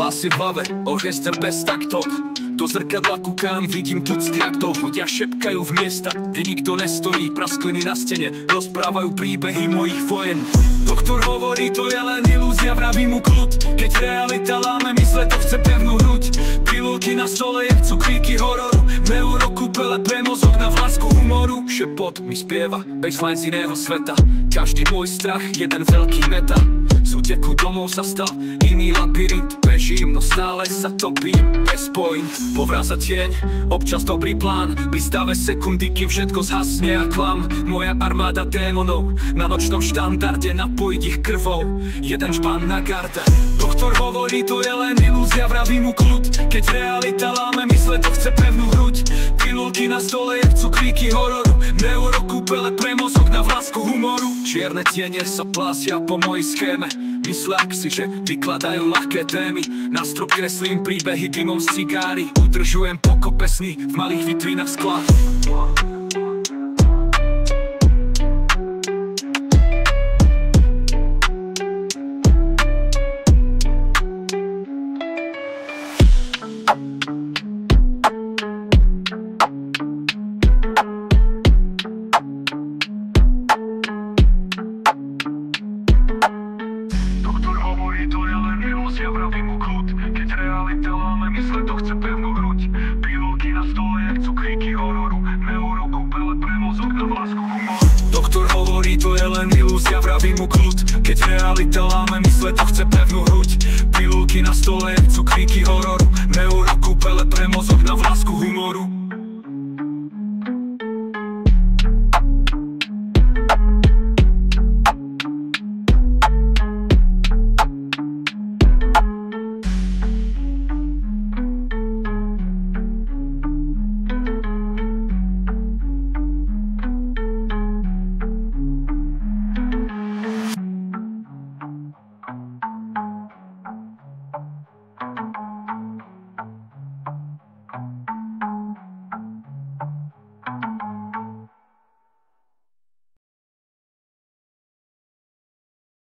hlasy v hlave, orchester bez taktov. Do zrkadla kúkam, vidím tucty aktov. Ľudia šepkajú v miesta, kde nikto nestojí. Praskliny na stene rozprávajú príbehy mojich vojen. Doktor hovorí, to je len ilúzia, vraví mu kľud. Keď realita láme mysle, to chce pevnú hruď. Pilulky na stole jebcú kríky hororu. Neurokúpele pre mozog na vlásku humoru. Šepot mi spieva, baseline z iného sveta. Každý môj strach, jeden veľký meta. Z úteku domov sa stal iný labyrint. Bežím, no stále sa topím, bez point. Povraza tieň, občas dobrý plán. Pri stave sekundy, kým všetko zhasne a klam. Moja armáda démonov, na nočnom štandarde napojiť ich krvou. Jeden špán na garde. Doktor hovorí, to je len ilúzia, vraví mu kľud. Keď realita láme mysle, to chce pevnú hruď. Pilulky na stole jebcú kríky hororu. Neurokúpele pre mozog na vlásku humoru. Čierne tiene sa plásia po mojej schéme. Myslia si, že vykladajú ľahké témy. Na strop kreslím príbehy dymom z cigáry. Udržujem pokop pesní v malých vitrínach skla. Vraví mu kľud, keď realita láme mysle, to chce pevnú hruď. Pilulky na stole jebcú kríky hororu. Neurokúpele pre mozog na vlásku humoru. Doktor hovorí, to je len ilúzia, vraví mu kľud. Keď realita láme mysle, to chce pevnú hruď. Pilulky na stole jebcú kríky hororu. Neurokúpele pre mozog na vlásku humoru.